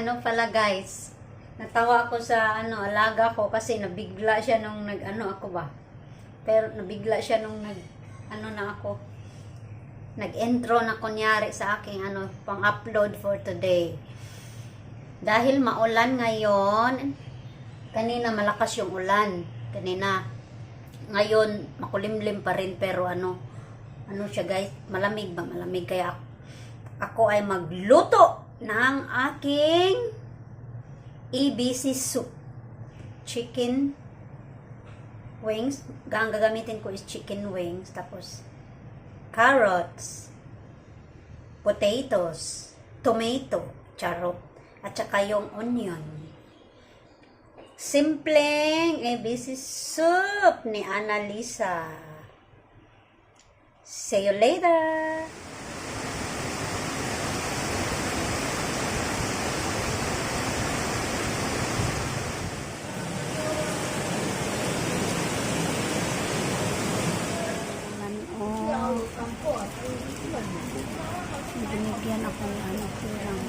ano pala guys, natawa ako sa alaga ko kasi nabigla siya nung ako ba. Pero nabigla siya nung na ako. Nag-intro na kunyari sa aking pang-upload for today. Dahil maulan ngayon, kanina malakas yung ulan. Kanina. Ngayon makulimlim pa rin pero siya guys, malamig ba? Malamig kaya ako ay magluto ng aking ABC soup. Chicken wings. Ang gagamitin ko is chicken wings. Tapos carrots, potatoes, tomato, charot, at saka yung onion. Simpleng ABC soup ni Annalisa. See you later! Binigyan ako ng kurang.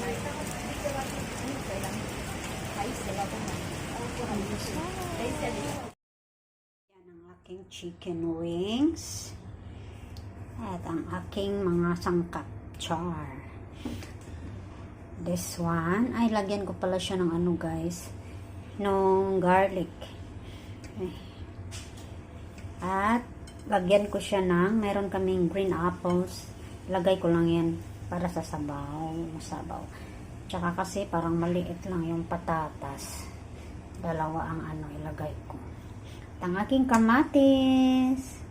Yan ang aking chicken wings. At ang aking mga sangkap. Char. This one. Ay, lagyan ko pala siya ng guys. Nung garlic. At lagyan ko siya ng, meron kaming green apples. Lagay ko lang yan para sa sabaw. Tsaka kasi parang maliit lang yung patatas. Dalawa ang ilagay ko. At ang aking kamatis.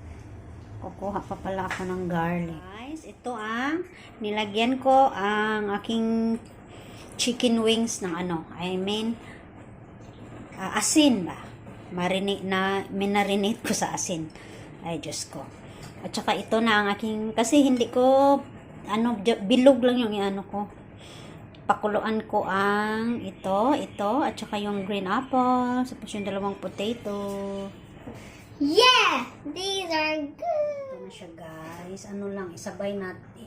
Kukuha pa pala ako ng garlic. Guys, ito ang nilagyan ko ang aking chicken wings ng asin ba? Minarinate ko sa asin. Ay, Diyos ko. At saka ito na ang aking, kasi hindi ko, bilog lang yung ko. Pakuluan ko ang ito, at saka yung green apple, tapos yung dalawang potato. Yeah! These are good! Ito na siya guys.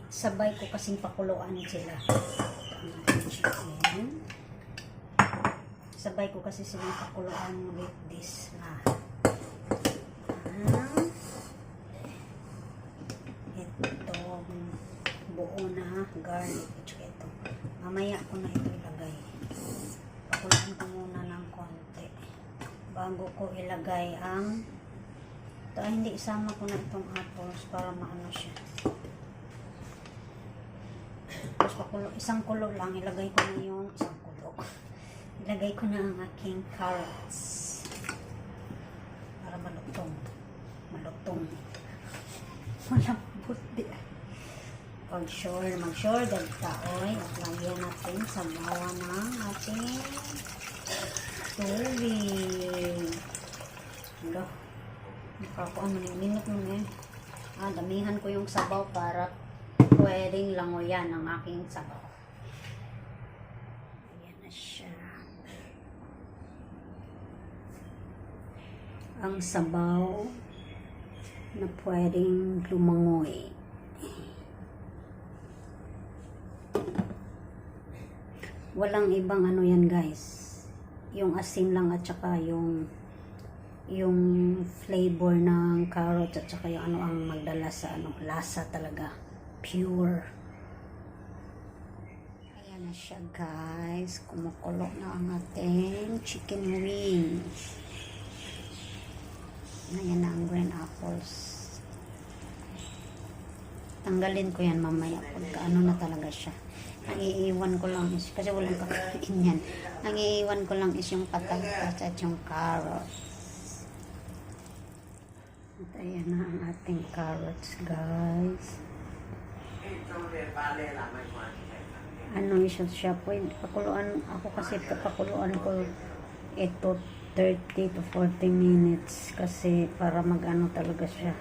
Sabay ko kasing pakuluan sila. Chicken. Sabay ko kasi sila pakuluan with this na. Itong buo na garlic. Ito. Mamaya ko na ito ilagay. Pakuluan ko muna ng konti. Bago ko ilagay ang ito. Ay, hindi isama ko na itong apples para maano siya. Tapos isang kulo lang. Ilagay ko na yung isang kulo. Ilagay ko na ang aking carrots. Para malutong. Malambot di. Mag-sure dagtaoy at lagyan natin sa bawa ng ating tubig. Minute mo yan. Damihan ko yung sabaw para pwedeng langoyan ang aking sabaw. Ayan na siya. Ang sabaw na pwedeng lumangoy. Walang ibang yan guys. Yung asin lang at saka yung flavor ng carrot at saka yung ang magdala sa lasa talaga. Pure. Ayan na siya guys. Kumukulo na ang ating chicken wings. Ayan na ang green apples. Tanggalin ko yan mamaya pagka na talaga siya. Ang iiwan ko lang is, kasi walang kakain yan. Ang iiwan ko lang is yung patatas at yung carrots. At ayan na ang ating carrots guys. Siya pwede pakuluan ako kasi pakuluan ko ito 30 to 40 minutes kasi para talaga siya.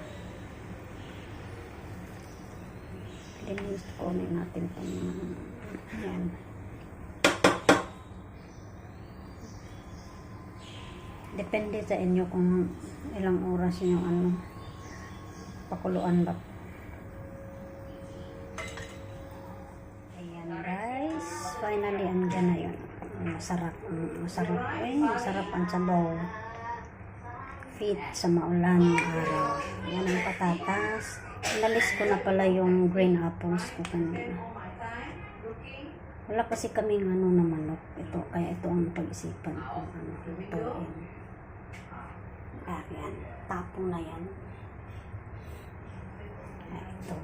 Linis ko natin ito. Yan. Depende sa inyo kung ilang oras yung pakuluan ba. Ayan guys, finally andyan na yun. masarap. Masarap. Masarap ang sabaw. Fit sa maulan ng araw. Yan ang patatas. Inalis ko na pala yung green apples ko kanina. Wala kasi kaming ano na manok. Ito, kaya ito ang pag-isipan ko. Lutuin. Yan. Tapong na yan. Ito.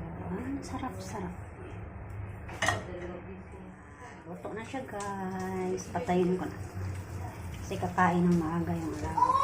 Sarap. Luto na siya guys. Patayin ko na. Kasi kakain ng maaga yung alaga.